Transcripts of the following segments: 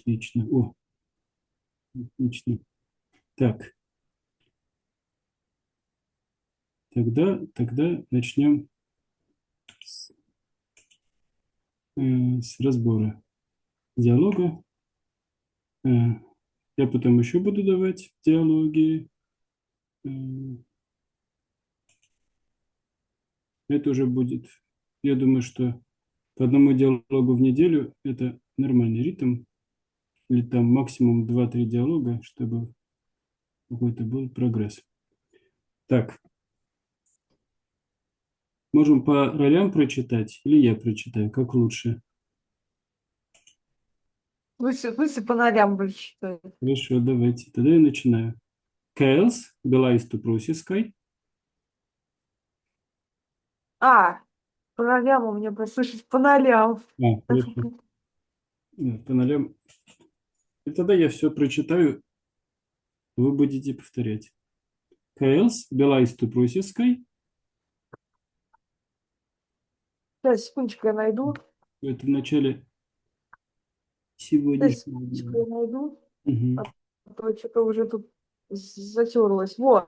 Отлично. О, отлично. Так, тогда начнем с, с разбора диалога. Э, я потом еще буду давать диалоги. Э, это уже будет, я думаю, что по одному диалогу в неделю это нормальный ритм. Или там максимум два-три диалога, чтобы какой-то был прогресс. Так, можем по ролям прочитать, или я прочитаю, как лучше? Лучше по нолям больше читать. Хорошо, давайте. Тогда я начинаю. Кэлс была из Тупрусиской. А, по нолям у меня послышать по нолям. Хорошо. По нолям. И тогда я все прочитаю, вы будете повторять. Кэлс была из Тупрусиской. Сейчас, секундочку, я найду. Это в начале Сейчас, сегодняшнего секундочку, дня. я найду. Мгм. А то что-то уже тут затерлось. Вот.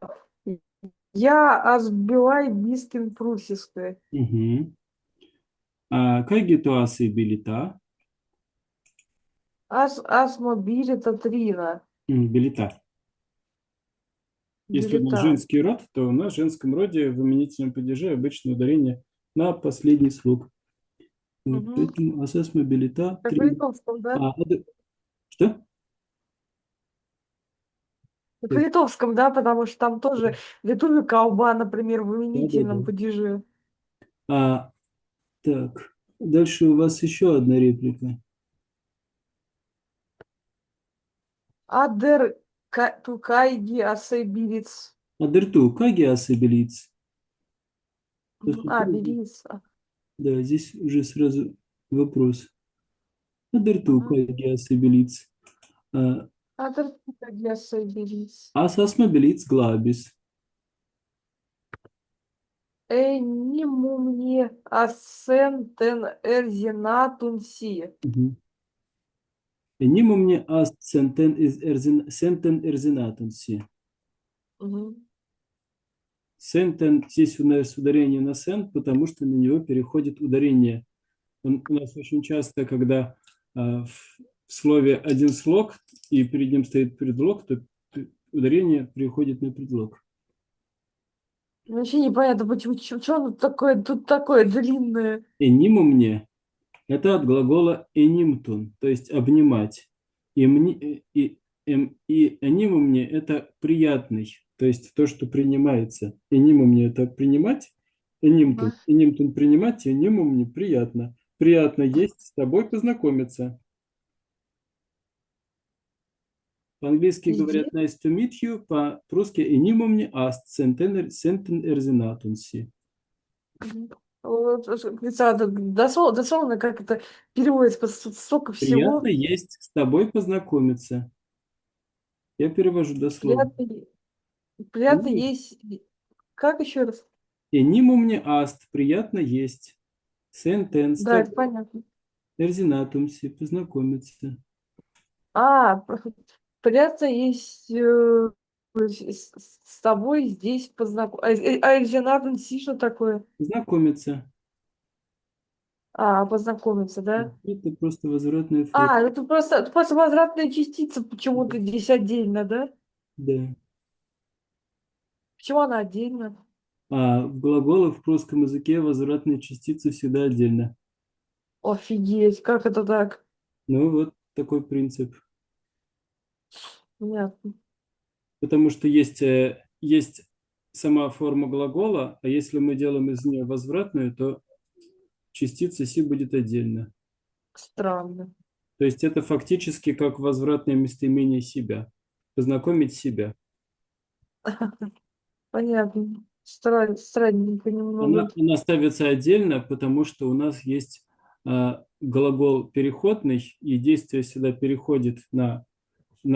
Я азбилай бискин прусиская. Мгм. А как туасы билета? Асмобили татрина. Билета. Если у нас Билета. женский род, то у нас в женском роде в именительном падеже обычно ударение на последний слог. Вот, Угу. поэтому асас мобилита Как в 3. литовском, да? Что? Как в литовском, да, потому что там тоже литовый колба, например, в Да, да, да. именительном падеже. А, так, дальше у вас еще одна реплика. Адер тукайги асайбилиц. Адерту, каги асабилиц. А, билиц. Да, здесь уже сразу вопрос. Адерту, Угу. каги асабилиц. А, Адер тукайги асайбилиц. асас мобилиц глабис. Энимумни асентен эрзинатунси. Ниму мне ас сентен эрзинатенси. Угу. Сентен, здесь у нас ударение на сент, потому что на него переходит ударение. У нас очень часто, когда в слове один слог, и перед ним стоит предлог, то ударение переходит на предлог. Вообще непонятно, почему, что оно такое, тут такое длинное. Эниму мне– это от глагола энимтун, то есть обнимать. И эниму мне– это приятный, то есть то, что принимается. Эниму мне– это принимать, энимтун. Ага. Энимтун принимать, эниму мне приятно. Приятно есть, с тобой познакомиться. По-английски Везде. говорят nice to meet you, по-русски эниму мне аст сентен эрзинатунси. Мгм. Вот, дословно, как это переводится, столько Приятно всего. есть, с тобой познакомиться. Я перевожу дословно. Приятно, приятно есть. Как еще раз? Эниму мне аст, приятно есть. Сентен, с Да, это тобой. понятно. Эрзинатумси, познакомиться. А, приятно есть с тобой здесь познакомиться. А Эльжанатом Си, что такое? Знакомиться. А, познакомиться, да? Это просто возвратная форма. А, это просто возвратная частица почему-то здесь отдельно, да? Да. Почему она отдельно? А в глаголах в русском языке возвратные частицы всегда отдельно. Офигеть, как это так? Ну вот такой принцип. Понятно. Потому что есть сама форма глагола, а если мы делаем из нее возвратную, то частица си будет отдельно. Странно. То есть это фактически как возвратное местоимение себя. Познакомить себя. Понятно. Странненько немного. Она ставится отдельно, потому что у нас есть глагол переходный, и действие всегда переходит на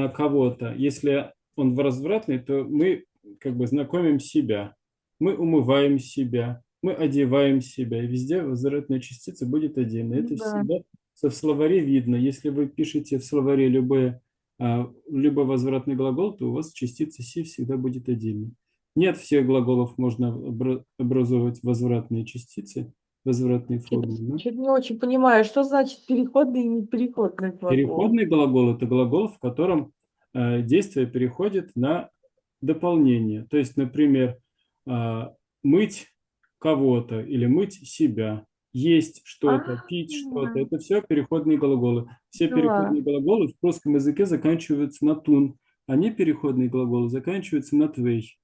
кого-то. Если он возвратный, то мы как бы знакомим себя, мы умываем себя, мы одеваем себя, и везде возвратная частица будет отдельно. Ну Это да. всегда в словаре видно. Если вы пишете в словаре любой возвратный глагол, то у вас частица си всегда будет отдельно. Нет всех глаголов можно образовывать возвратные частицы, возвратные формы. Но Чуть не очень понимаю, что значит переходный и непереходный глагол. переходный глагол – это глагол, в котором действие переходит на дополнение. То есть, например, мыть кого-то или мыть себя, есть А, что-то, пить что-то. Это все переходные глаголы. Все поняла. переходные глаголы в русском языке заканчиваются на тун. Они, переходные глаголы, заканчиваются на твей.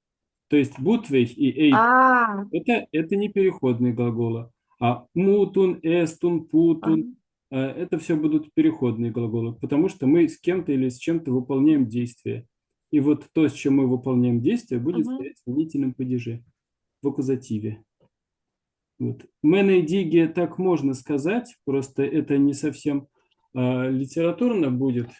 То есть бутвей и эйт А, это не переходные глаголы. А мутун, эстун, ага, путун это все будут переходные глаголы, потому что мы с кем-то или с чем-то выполняем действие. И вот то, с чем мы выполняем действие, будет мгм. стоять в сомнительном падеже, в аккузативе. Вот. Мене диге так можно сказать, просто это не совсем литературно будет.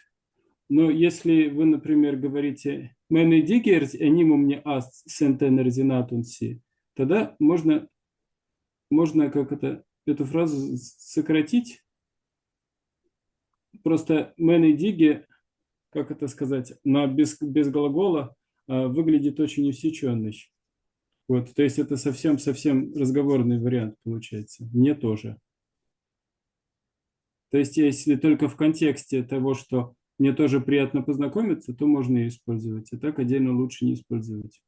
Но если вы, например, говорите «мене дигерс энимум не аст сентенерзинатунси», тогда можно эту фразу сократить. Просто «мене диге», как это сказать, без глагола выглядит очень усеченный. Вот, то есть это совсем разговорный вариант получается. Мне тоже. То есть если только в контексте того, что мне тоже приятно познакомиться, то можно ее использовать. А так отдельно лучше не использовать,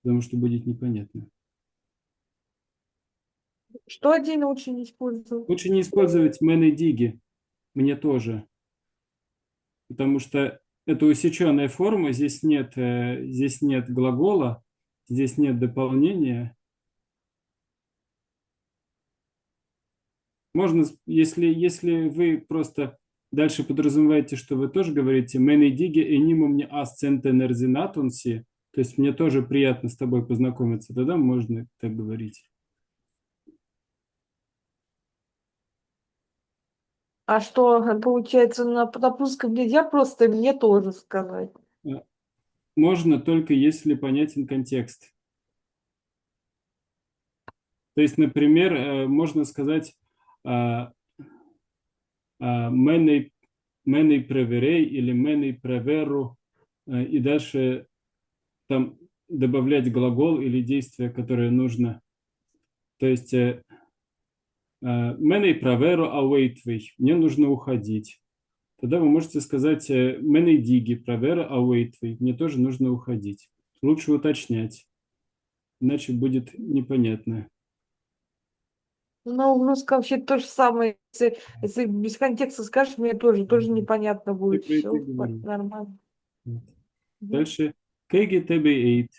потому что будет непонятно. Что один очень использовал? Лучше не использовать мене диги. Мне тоже. Потому что это усеченная форма, здесь нет глагола, здесь нет дополнения. Можно, если вы просто дальше подразумеваете, что вы тоже говорите «мене диги энимум не асцентен эрзинатунси», то есть мне тоже приятно с тобой познакомиться, тогда можно так говорить. А что, получается, на русском нельзя просто мне тоже сказать? А, Можно только если понятен контекст. То есть, например, можно сказать а, «мене преверей» или «мене преверу», и дальше там добавлять глагол или действие, которое нужно. То есть «мене преверу ауэйтвей» – «мне нужно уходить». Тогда вы можете сказать «мене диги преверу ауэйтвей» – «мне тоже нужно уходить». Лучше уточнять, иначе будет непонятно. Ну, в русском вообще то же самое. Если без контекста скажешь, мне тоже непонятно Я будет. про это и Все говорю. нормально. Вот. Мгм. Дальше «кэгитебе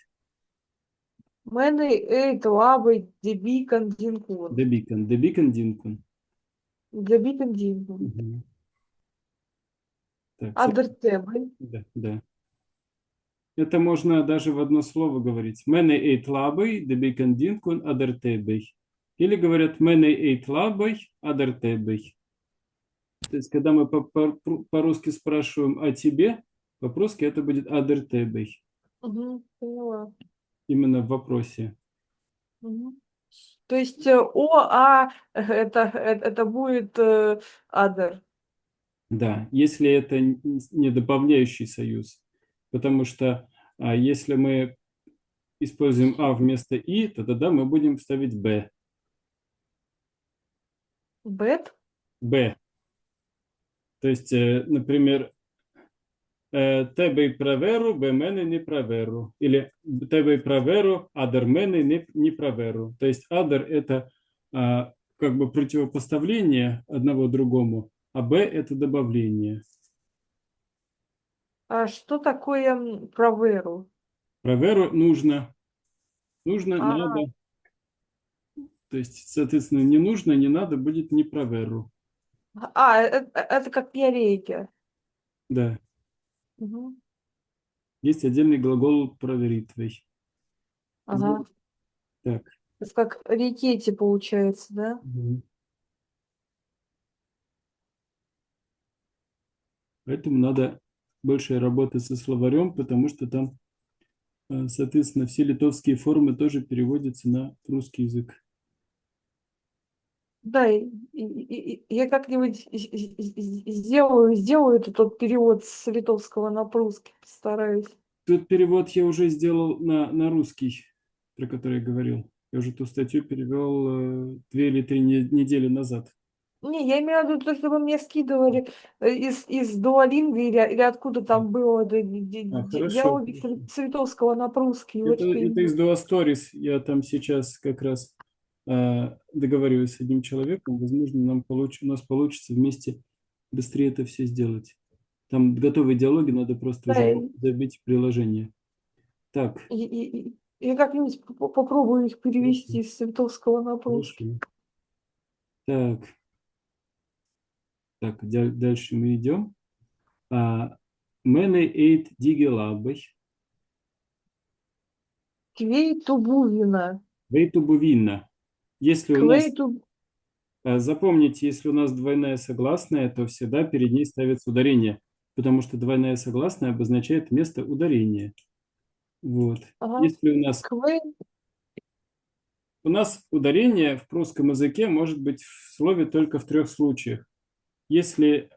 Мене это лабы дебикан динкун. дебикан динкун». Дебикан динкун. Мгм. Так, Адертебы. да, да. Это можно даже в одно слово говорить. «Мене эйт лабой дебикан динкун адертебей». Или говорят «мене эйт лабой адертебей». То есть, когда мы по-русски спрашиваем о тебе, по-русски это будет адертебей. Мгм, поняла. Именно в вопросе. Мгм. То есть это будет адер. Да, если это не добавляющий союз. Потому что если мы используем а вместо и, то тогда мы будем ставить б. Бет? Б. То есть, например, тебе й праверу, бе мене не праверу. Или тебе й праверу, адер мене не праверу. То есть адер это как бы противопоставление одного другому, а б это добавление. А что такое проверу? Праверу нужно, А, надо. То есть, соответственно, не нужно, не надо будет не праверу. это как перейти. Да. Мгм. Есть отдельный глагол проверитвей. Ага. Так. Это как рекете получается, да? Мгм. Поэтому надо больше работать со словарем, потому что там, соответственно, все литовские формы тоже переводятся на русский язык. Да, я как-нибудь сделаю этот тот перевод с литовского на прусский, постараюсь. Тут перевод я уже сделал на русский, про который я говорил. Я уже ту статью перевел 2 или 3 недели назад. Не, я имею в виду то, что вы мне скидывали из Duolingo или откуда там было Хорошо, диалоги хорошо. с литовского на прусский. Вот что Это из именно. Duo Stories. Я там сейчас как раз договариваюсь с одним человеком. Возможно, у нас получится вместе быстрее это все сделать. Там готовые диалоги, надо просто Да, уже забить в приложение. Так, я как-нибудь попробую их хорошо, перевести с литовского на хорошо. прусский. Так, дальше мы идем. Мене эйт дигелабой. Квейту Бувина. Вейту бувинна. Если у нас, Квейту... запомните, если у нас двойная согласная, то всегда перед ней ставится ударение, потому что двойная согласная обозначает место ударения. Вот. Ага. Если Квей... у нас ударение в прусском языке может быть в слове только в 3 случаях. Если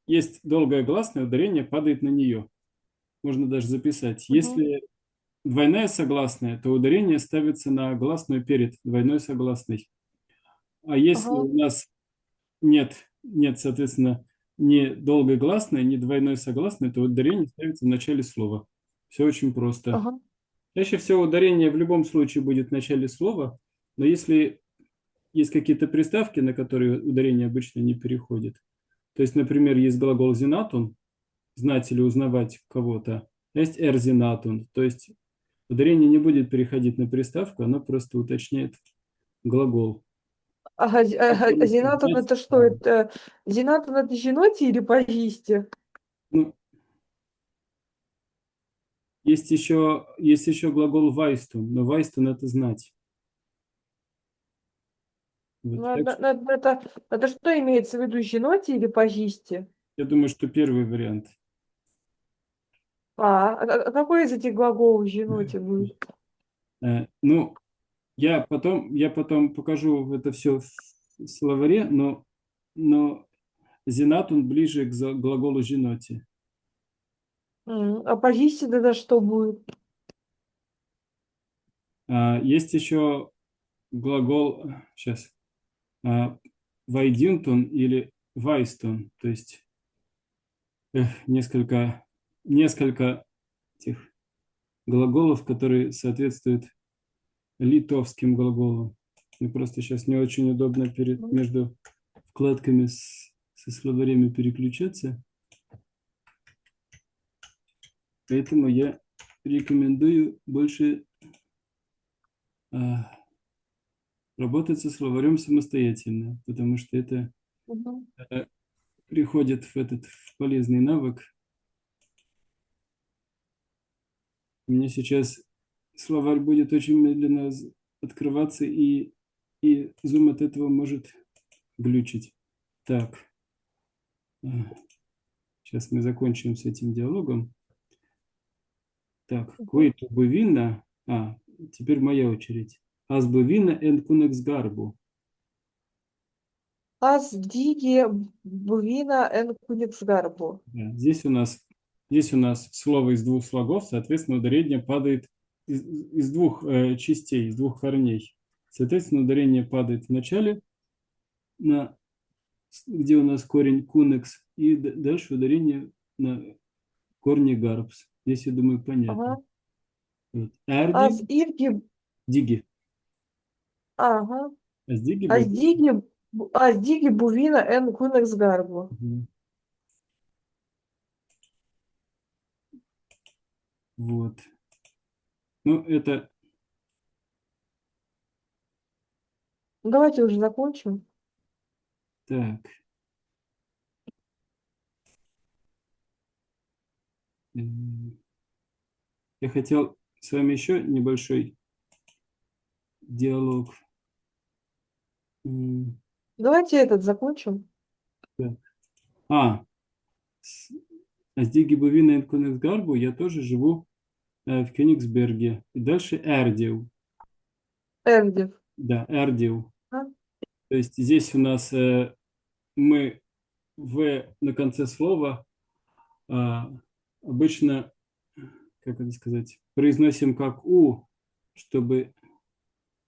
есть долгое гласное, ударение падает на нее. Можно даже записать. Мгм. Если двойная согласная, то ударение ставится на гласную перед двойной согласной. А если Ага. у нас нет, соответственно, ни долгой гласной, ни двойной согласной, то ударение ставится в начале слова. Все очень просто. Ага. Чаще всего ударение в любом случае будет в начале слова, но если есть какие-то приставки, на которые ударение обычно не переходит, то есть, например, есть глагол «зинатун», знать или узнавать кого-то, а есть «эрзинатун», то есть ударение не будет переходить на приставку, оно просто уточняет глагол. Ага, Как по-русски Зинатон знать? это что? Это Зинатон это Зиноти или Пагисти? Ну, есть еще глагол «вайстун», но «вайстун» — это знать. Вот. Ну, Так что это что имеется в виду, Зиноти или Пагисти? я думаю, что первый вариант. А какой из этих глаголов Зиноти будет? Ну, я потом покажу это все в словаре, но «зинатун» ближе к глаголу «женоти». А Пагисти тогда что будет? Есть еще глагол, сейчас, «вайдюнтун» или «вайстун», то есть несколько этих глаголов, которые соответствуют литовским глаголам. Мне просто сейчас не очень удобно между вкладками со словарями переключаться, поэтому я рекомендую больше работать со словарем самостоятельно, потому что это Мгм. э, приходит в полезный навык. У меня сейчас словарь будет очень медленно открываться, и Zoom от этого может глючить. Так, сейчас мы закончим с этим диалогом. Так, Мгм. Куиту Бувина. Теперь моя очередь. Аз Бувина эн кунекс гарбу. Ас Диги Бувина эн Куниксгарбу. Да, здесь у нас слово из 2 слогов, соответственно, ударение падает из 2 частей, из 2 корней. Соответственно, ударение падает в начале, где у нас корень кунекс, и дальше ударение на корне гарбс. Здесь, я думаю, понятно. Ага. Вот. Ас Эрди, Ирги... диги. Ага. А с диги Ас бывает. Диги... Ас Диги Бувина эн Куниксгарбу. Мгм. Вот. Ну, это Давайте уже закончим. так. Я хотел с вами еще небольшой диалог. М, Давайте этот закончим. да. А, с, с Дигибовина и Конецгарбу я тоже живу в Кёнигсберге. И дальше Эрдев. Эрдев. Да, Эрдев. А? То То есть здесь у нас мы в на конце слова а, обычно, как это сказать, произносим как у, чтобы,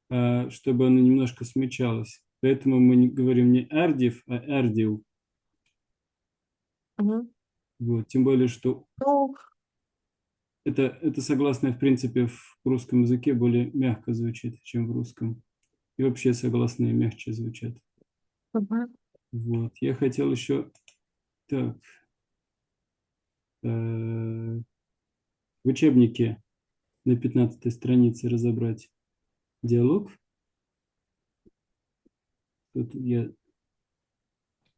чтобы оно немножко смягчалось. Поэтому мы говорим не ардив, а ардил. Мгм. Вот. Тем более, что Ну, это согласное, в принципе, в русском языке более мягко звучит, чем в русском. И вообще согласные мягче звучат. мгм. Вот. Я хотел еще так, в учебнике на 15 странице разобрать диалог. Тут я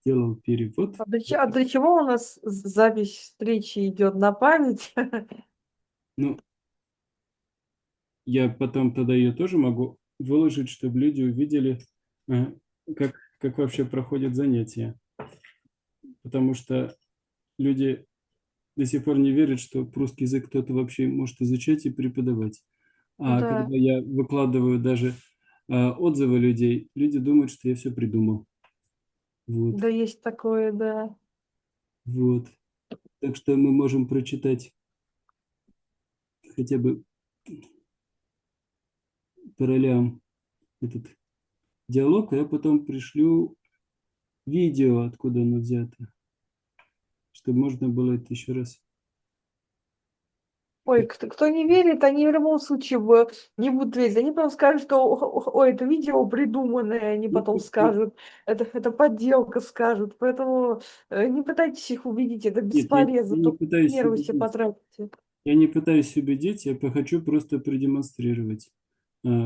делал перевод. А для чего у нас запись встречи идет на память? Ну, я потом тогда ее тоже могу выложить, чтобы люди увидели, э, как вообще проходят занятия. Потому что люди до сих пор не верят, что русский язык кто-то вообще может изучать и преподавать. А Да, когда я выкладываю даже отзывы людей, люди думают, что я все придумал. Вот, да есть такое, да. вот. Так что мы можем прочитать хотя бы по ролям этот диалог, а я потом пришлю видео, откуда оно взято, чтобы можно было это еще раз. Ой, кто не верит, они в любом случае не будут верить. Они потом скажут, что ой, это видео придуманное, они потом скажут, это подделка скажут. Поэтому не пытайтесь их убедить, это Нет, бесполезно, я не только пытаюсь нервы все убедить. потратите. Я не пытаюсь убедить, я хочу просто продемонстрировать,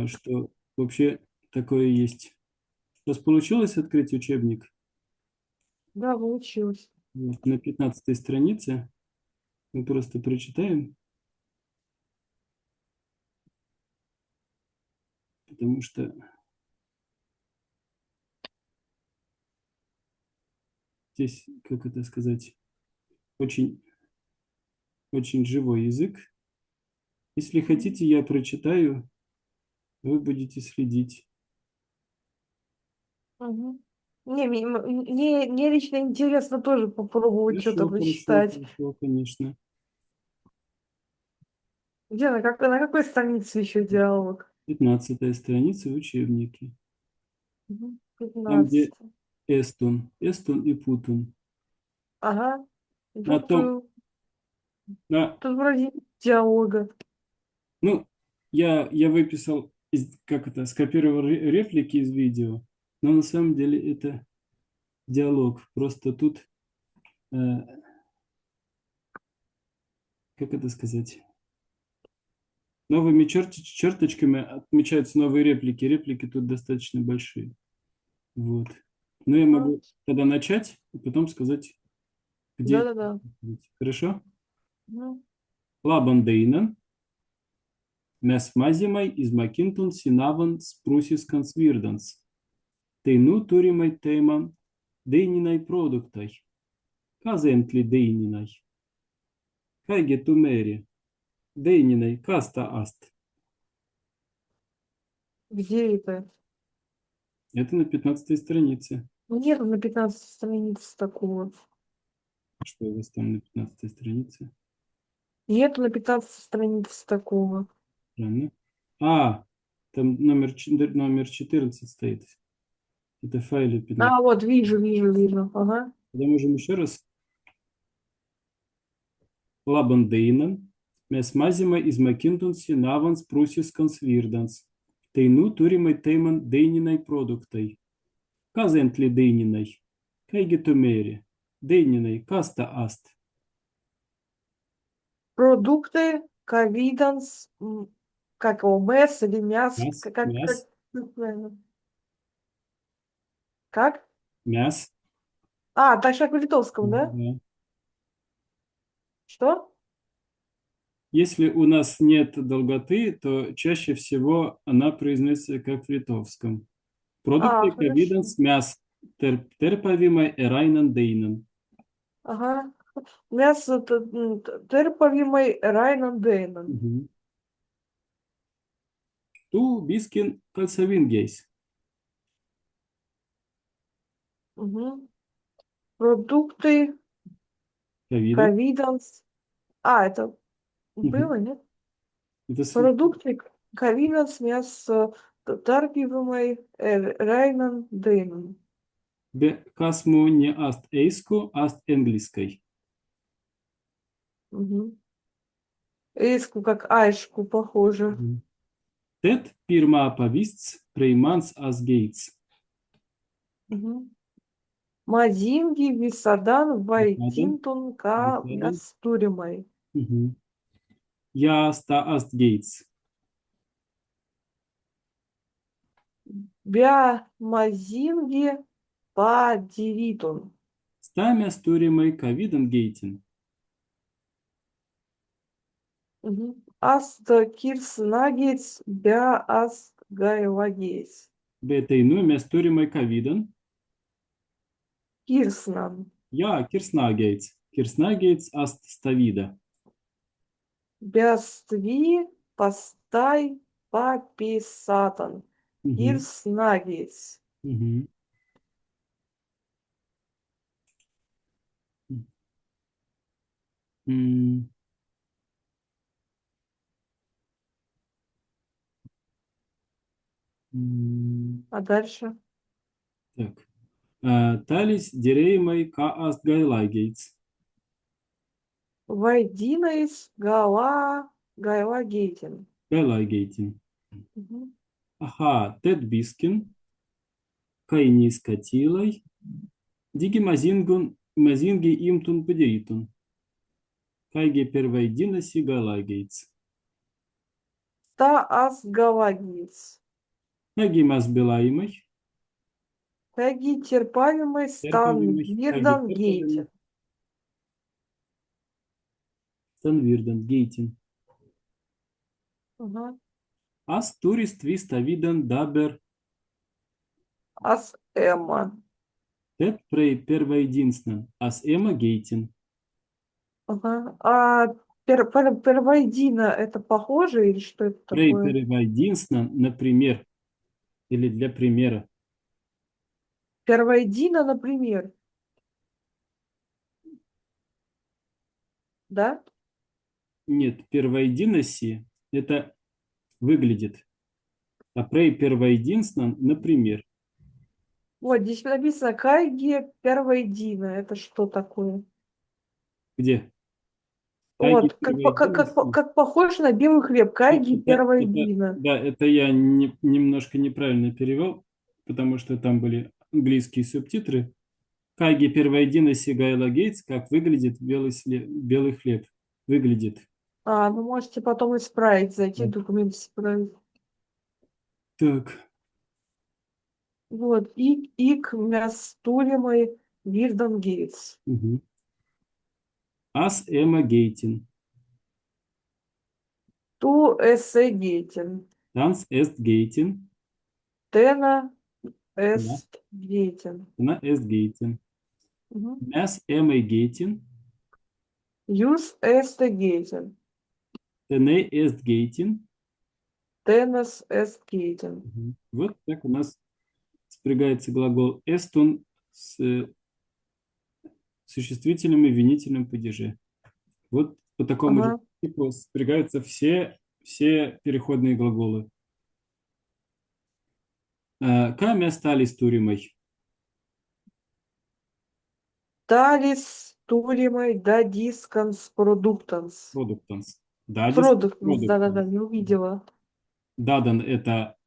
что вообще такое есть. У вас получилось открыть учебник? Да, получилось. Вот, на 15 странице мы просто прочитаем, потому что здесь, как это сказать, очень, очень живой язык. Если хотите, я прочитаю, вы будете следить. Мгм. Мне лично интересно тоже попробовать что-то Хорошо, хорошо, почитать. хорошо, конечно. Где, на какой странице еще диалог? 15 страница учебники. Мгм. Там, где 15. Эстон и Путун. Ага. На Тут, том, на, тут вроде диалога. ну, я выписал, как это, скопировал реплики из видео, но на самом деле это диалог. Просто тут, э, как это сказать, новыми черточками отмечаются новые реплики. Реплики тут достаточно большие. Вот. Но я Ага. могу тогда начать, и потом сказать, где... Да-да-да. Хорошо? Ну, Лабандейна, mes mazimai izmakinton sinavan sprusis kansvirdans. Tai nu turimai teiman deininai produktai. Kas entli deininai? Kaigi tu meri? Deininai, kas ta ast? где это? Это на 15 странице. Ну, нет на 15 страниц такого. Что у вас там на 15 странице? Нету на 15 страниц такого. Правильно? А, там номер 14 стоит. Это в файле 15. А, вот, вижу. Ага. Тогда можем еще раз. Labandeinam, mes mazimai izmakintunsi navans prūsis kansvirdans. Tai nu turimai teiman deininai produktai. Kas entli deininai? Kaigi tu meri? Deininai, kas ta ast? Продукты, ковиданс, как его, мяс или мяс, Mes, mes, как правильно? Как? mes. А, так же, как в литовском, да? Да. Что? Если у нас нет долготы, то чаще всего она произносится как в литовском. А, Продукты хорошо. ковиденс мяс терпавимai эрайнан дейнан. Ага. Мясо терповимой Райнан Дейнан. Мгм. Ту бискин кальцавингейс. Мгм. Продукты, Ковида. ковиданс. А, это Мгм. было, нет? Это Продукты, ковиданс, мясо, торгиваемый, райнан, дейнан. Kas mu не аст эйску, аст английской. Мгм. Эску, как айшку, похоже. Мгм. Тет pirmā pavists preimants as gates. Мгм. Мазинги, Висадан, Adam, Вайтинтун, Ка, Adam. Мястуримай. Мгм. Я ста аст gates. Бя Мазинги, Па Дивитун. Стамя стуримой ковиден гейтин. Мгм. Аст Кирс Нагетс, Бя Аст Гайлагейс. Бетейну мястуримой ковиден. Кирснан. Я кирснагейтс. Кирснагейтс аст ставида. Бястви, Пастай, Папи Сатан. Мгм. Кирс Нагетс. Мгм. М, А дальше? Так. Талис диреймой ка аст гайлагейтс. Вайдинайс, Гала, Гайлагейтин. Гайлагейтин. Мгм. Аха, тет бискин. Кайни скатилой. Диги мазингун, мазинги имтун падеитун. Кайге первой диноси гайлагейтс. Та Ас Галагиц. Кайги маз белаимой. Таги терпаемый стан Терпевимой. Кайге Вирдан терпевимой. Гейтин. Станвирден гейтин. Ага. Ас турист виста виден дабер. Ас Эмма. Тет прей первоединствен. Ас эма гейтин. Ага. А первоедино это похоже или что это Прей такое? первоединствен, например, или для примера. Первоедино, например. Да? Нет, первоединоси это выглядит. А прей первоединствен, например. Вот здесь написано Кайги первоедино. Это что такое? Где? Кайги Вот, первоединоси. как похож на белый хлеб. Кайги Это, первоедино. да, это я немножко неправильно перевел, потому что там были английские субтитры. Кайги первоединоси Гайла Гейтс, как выглядит белый хлеб. Выглядит. А, вы можете потом исправить, зайти Да. в документ исправить. Так. Вот, ик мястулемый Вирдан Гейтс. Мгм. Ас Эма Гейтин. Ту эссе Гейтин. Танс Эст Гейтин. Тена Да. эст Гейтин. Она Эст Гейтин. Мгм. Мяс Эма Гейтин. Юс эсте Гейтин. Теней Эст Гейтин. Тенес эст Гейтин. Мгм. Вот так у нас спрягается глагол эстун с существительным и винительным падеже. Вот по такому же Ага. типу спрягаются все переходные глаголы. Каме стали стуримой. Талис тулимой дадисканс продуктанс. Продуктанс. Дадис Продуктанс, да-да-да, продуктанс. не увидела. Дадан – это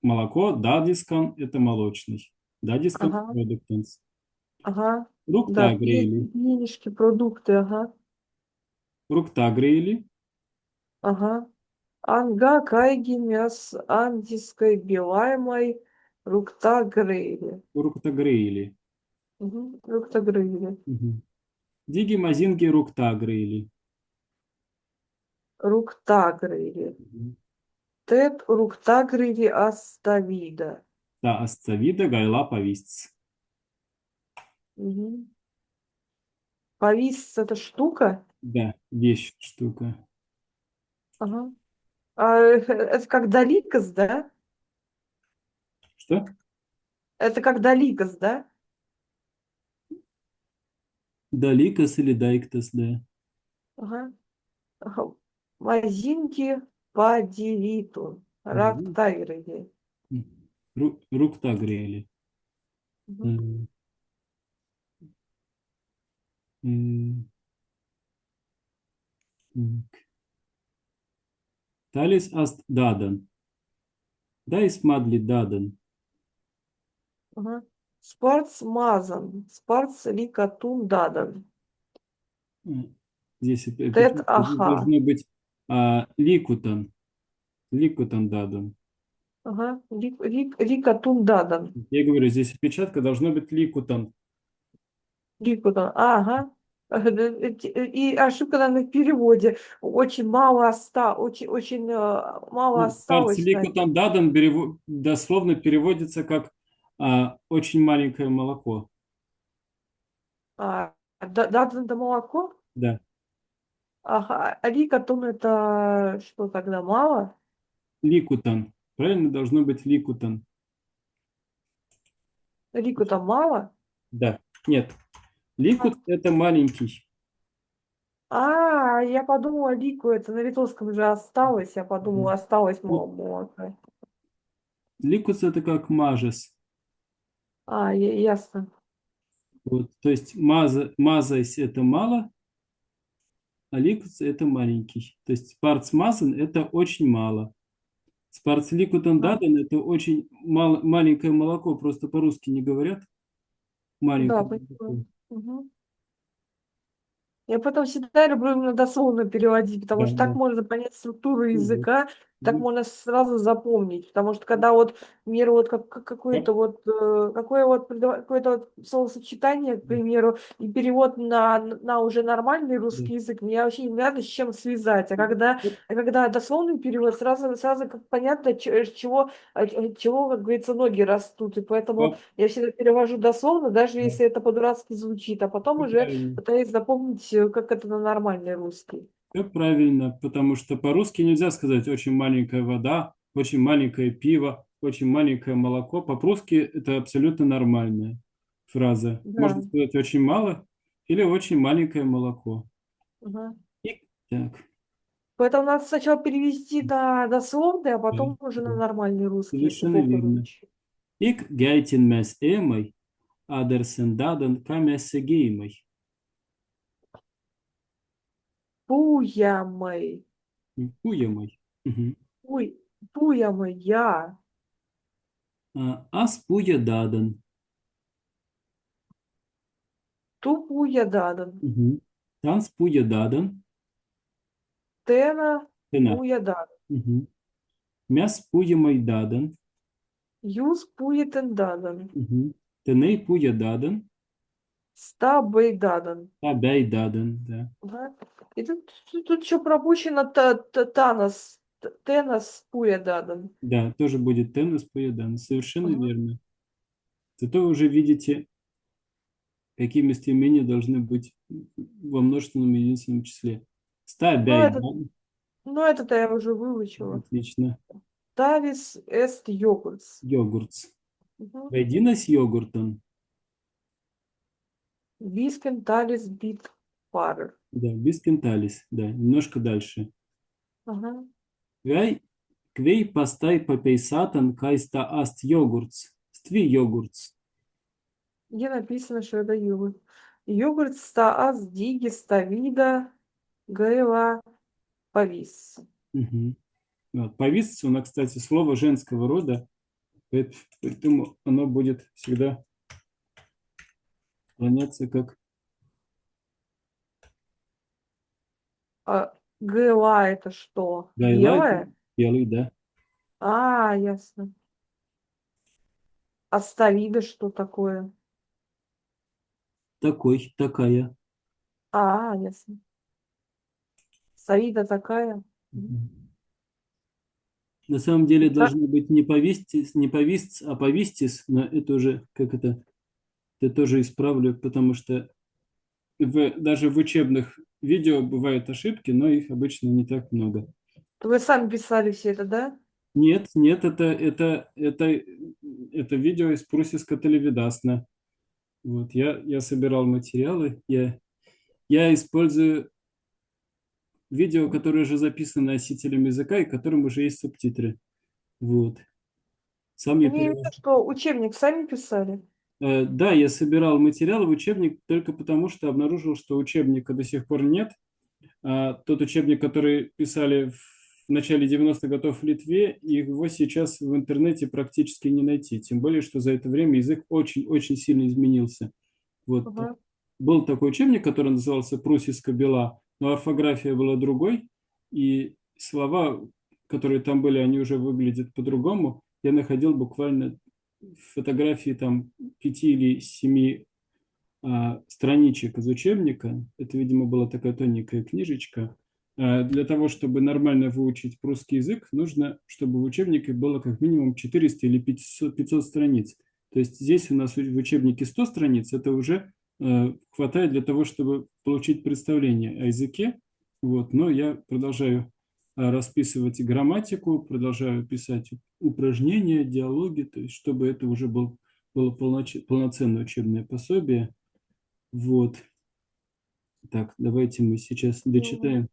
молоко, дадискан – это молочный. Дадискан Ага, продуктанс. ага. Да, Рукта грейли. пенежки, продукты, ага, Рукта грейли. ага. Анга кайги мяс андиской белаймой рукта грейли. Рукта грейли. Угу. Рукта грейли. Мгм. Диги мазинги рукта грейли. Рукта грейли. Мгм. Тет рукта грейли аставида. Та асцавида гайла повиsts. Угу. Повис это штука? Да, вещь, штука. Ага. А, это как Даликас, да? Что? Это как Даликас, да? Даликас или дайктас, да. Ага. Ага. Мазинки по делиту. Мгм. Рактайры. Рукта грели. Мгм. М, м, м. Талис аст дадан. Дайс мадли дадан. Ага. Спарцмазан. Спарцликатун дадан. М, Здесь Тет опечатка. Здесь аха. должно быть ликутан. Ликутан дадан. Ага. Рикатун дадан. Я говорю, здесь опечатка должно быть ликутан. Ликутан. Ага. И ошибка наверное, в переводе. Очень мало очень мало Ну, осталось, Парцеликутан значит. дадан дословно переводится как очень маленькое молоко. Дадан это молоко? Да. Ага. А рикатун это что тогда мало? Ликутан. Правильно должно быть ликутан. Рику-то мало? Да. Нет. Ликут это маленький. Я подумала, Лику, это на литовском же осталось. Я подумала, Мгм. осталось мало Ну, молока. ликус это как мажес. Ясно. Вот. То есть мазайс это мало, а ликус это маленький. То есть спарцмазан это очень мало. Спарцликутан Ага. дадан это очень маленькое молоко, просто по-русски не говорят. Да, Маленькое поняла. молоко. Мгм. Я потом всегда люблю именно дословно переводить, потому Да, что так да. можно понять структуру Ну вот. языка, так Ну, можно сразу запомнить. Потому что когда вот мир вот какое-то вот какое-то вот словосочетание, к да, примеру, и перевод на уже нормальный да. русский язык, мне вообще не надо с чем связать. Вот А когда дословный перевод, сразу как понятно, от чего, как говорится, ноги растут. И поэтому по- я всегда перевожу дословно, даже да, если это по-дурацки звучит, а потом всё уже правильно. пытаюсь запомнить, как это на нормальный русский. Все правильно, потому что по-русски нельзя сказать очень маленькая вода, очень маленькое пиво, очень маленькое молоко. По-прусски это абсолютно нормальная фраза. Можно Да. сказать очень мало или очень маленькое молоко. Ага. И так, Поэтому надо сначала перевести на дословный, а да, потом уже на да, нормальный русский, если совершенно плохо верно. звучит. Ik geitin mes emai, adерсен дадан камесе геймой. Пуямой. Куемой. Мгм. Пуй, пуямой я. Ас пуя дадан. Тупуя дадан. Мгм. Танс пуя дадан. Тена Тена. пуя дадан. Мгм. Мяс пуемой дадан. Юз пуетен дадан. Мгм. Теней пуя дадан. Ста бей дадан. Табяй дадан. Да. Ага. И тут еще пропущено Танос. Тенос пуя дадан. Да, тоже будет теннис пуя дадан. Совершенно Ага. верно. Зато вы уже видите, какие местоимения должны быть во множественном и единственном числе. Ну, Стабяй это, дадан. ну, это-то я уже выучила. Отлично. Тавис эст йогуртс. Йогуртс. Мгм. Войдина с йогуртом. Вискен талис бит парер. Да, бискенталис. Да, немножко дальше. Ага. Квей, квей постай попейсатан кайста аст йогуртс. Стви йогуртс. Где написано, что это йогурт. Йогурт стаас диги ставида гайла повис. Мгм. Вот. Повис, у нас, кстати, слово женского рода, поэтому оно будет всегда склоняться как Гайла это что? гайла, это Белое? белый, да. Ясно. А ставида что такое? Такой, такая. Ясно. Ставида такая. Мгм. Мгм. На самом деле Да, должно быть не повистис, не повистс, а повистис, но это уже, как это тоже исправлю, потому что даже в учебных видео бывают ошибки, но их обычно не так много. вы сами писали все это, да? Нет, нет, это видео из Прусиска Телевидасна. Вот, я собирал материалы, я использую видео, которое уже записано носителем языка и которым уже есть субтитры. Вот. Сам я Они именно перевожу. что, учебник сами писали? Да, я собирал материалы в учебник только потому, что обнаружил, что учебника до сих пор нет. Тот учебник, который писали в начале 90-х годов в Литве, его сейчас в интернете практически не найти. Тем более, что за это время язык очень-очень сильно изменился. Вот. Ага. Был такой учебник, который назывался «Прусиска бела», но орфография была другой, и слова, которые там были, они уже выглядят по-другому. Я находил буквально фотографии там 5 или 7 страничек из учебника. Это, видимо, была такая тоненькая книжечка. Для того, чтобы нормально выучить прусский язык, нужно, чтобы в учебнике было как минимум 400 или 500 страниц. То есть здесь у нас в учебнике 100 страниц, это уже хватает для того, чтобы получить представление о языке. Вот. Но я продолжаю расписывать грамматику, продолжаю писать упражнения, диалоги, то есть чтобы это уже было полноценное учебное пособие. Вот. Так, давайте мы сейчас М. дочитаем,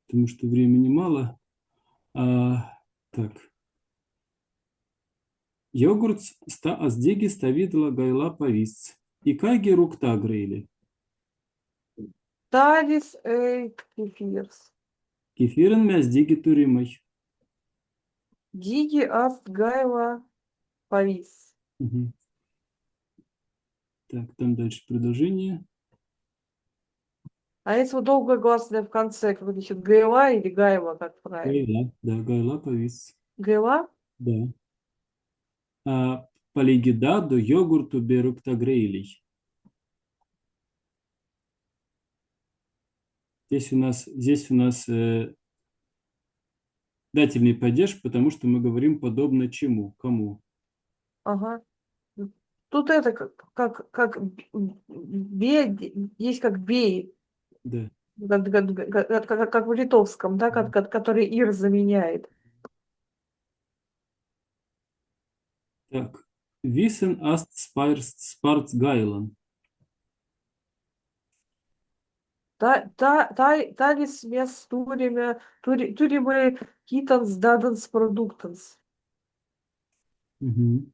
потому что времени мало. Так. Йогурт ста аздеги ставидла гайла повисц. И кайги рукта грейли. Талис Эйкфирс. Кефирен мяздиги туримой. Диги Аст Гайва Павис. Мгм. Так, там дальше продолжение. А если вот долгое гласное в конце, как значит, Гайла или Гайва, как правильно? Гайла, да, гайла повисц. Гайла? Да. Полигида до йогурту берукта грейлей. Здесь у нас дательный падеж, потому что мы говорим подобно чему, кому. Ага. Тут это как есть как бей, Да. как в литовском, да, который ир заменяет. Так. Висен аст спарц гайлан. Талис mes turime kitans dadans produktans. Мгм.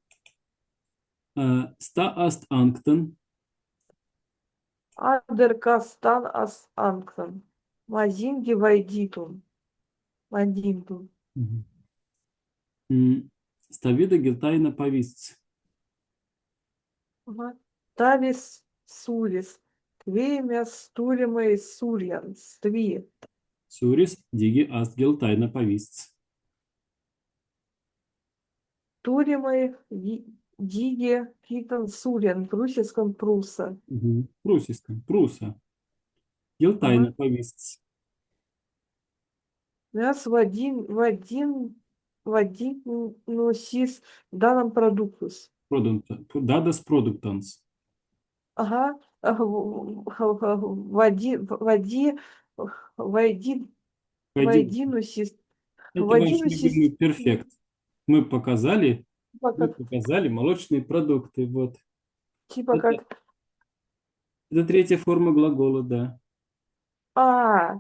Ста аст анктон. Aderkastan as anktan. Mazingi vaiditun. Вадинтун. Мгм. Ставида гилтайна повисц. Ага. Талис сурис. Твемя стуримой сурьян. Стви. Сурис диги аст гилтайна повисц. Туримой диге китан сурьян. Прусиском пруса. Прусиска. Пруса. Ага. Гилтайна повисц. Нас в один носис данным продуктус. Дадас продуктанс. Ага. Войди, Пойди. войди носис. Это ваш Войди носис. любимый перфект. Мы показали, мы показали молочные продукты. Вот. Типа Это, как, это третья форма глагола, да. а,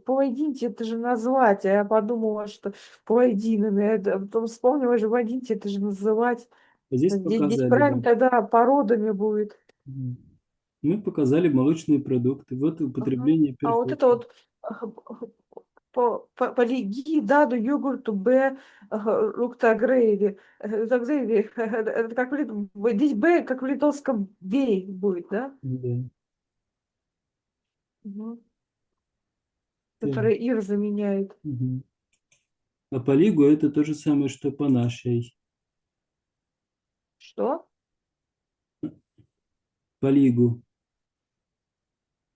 поединте, это же назвать, а я подумала, что поединами, потом вспомнила же водите, это же называть. А здесь Здесь показали, да. правильно тогда породами будет. Мгм. Мы показали молочные продукты. Вот и Ага. употребление А вот это перфекта. вот полиги, да, до йогурту, Б, лукта грейви. Это грейви, это как здесь Б, как в литовском бей будет, да? Да. Мгм. Так. Которая ир заменяет. Мгм. А по лигу это то же самое, что по нашей. Что? По лигу.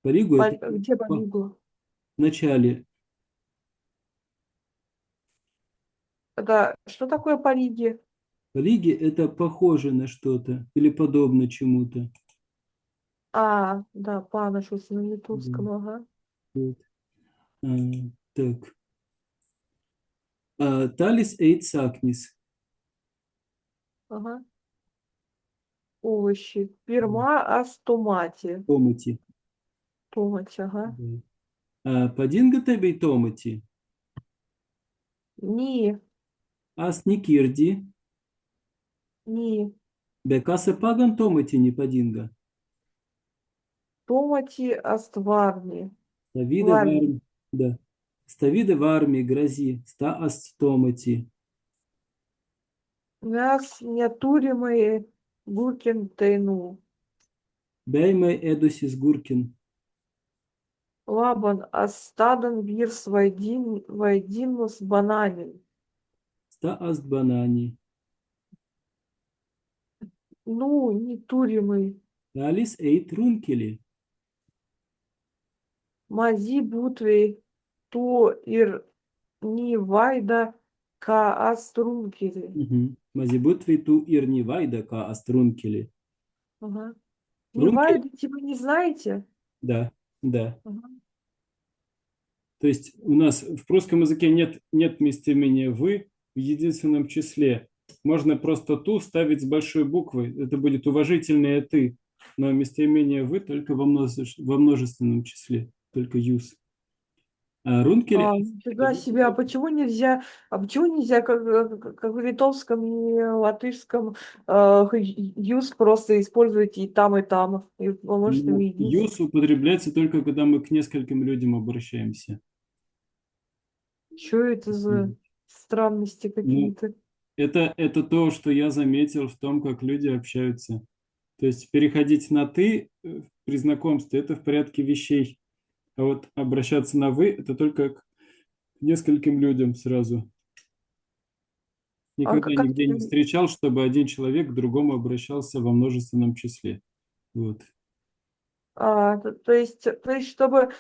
По лигу это Где в полигу? начале. Это что такое полиги? По лиге это похоже на что-то или подобно чему-то. А, да, паношился на Да. литовском, ага. Вот. А, так. Талис эйт сакнис. Ага. Овощи. Перма астомати. Томати. Томати, ага. Да. Падинга тебе томати. Ни, Ас никирди. ни. Бекаса паган томати не падинга. Томати астварни. Ставида в Варни. армии. Да. Ставида в армии грози. Ста аст томати. Мяс нятуримые гуркентейну. Бейме эдусис гуркин. Лабан астадан вирс вайдинус бананин. Ста аст банани. Ну, не туримый. Алис эйт рункели. Мази бутвей то ир ни вайда ка астрункери. Мазибутви ту ирни вайда ка астрункели. Ага. Ни Рункели? вайда, типа, не знаете? Да, да. Ага. То есть у нас в прусском языке нет местоимения «вы» в единственном числе. Можно просто «ту» ставить с большой буквы. Это будет уважительное «ты». Но местоимение «вы» только во множественном числе. Только «юз». А рункели... Нифига себе, а почему нельзя, как в литовском и латышском, юз просто использовать и там, и во множественном Ну, единице? «юз» употребляется только когда мы к нескольким людям обращаемся. Что это за странности Ну, какие-то? это то, что я заметил в том, как люди общаются. То есть переходить на «ты» при знакомстве– это в порядке вещей. А вот обращаться на «вы» – это только к нескольким людям сразу. А Никогда как, нигде не встречал, чтобы один человек к другому обращался во множественном числе. Вот. то есть, чтобы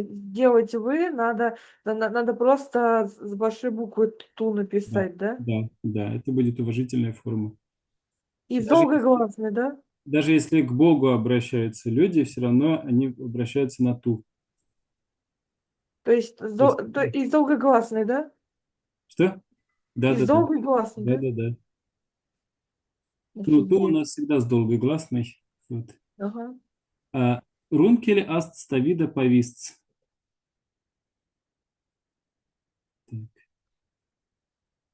сделать вы, надо просто с большой буквы ту Да, написать, да? да, да, это будет уважительная форма. И с Даже, долгогласной, да? даже если к Богу обращаются люди, все равно они обращаются на «ту». То есть То есть, и с долгогласной, да? что? Да, И да, с да. долгогласной, Да, да? да, да. Ну, «ту» у Офигеть. нас всегда с долгой гласной. Вот. Ага. А рункели аст ставида повистс.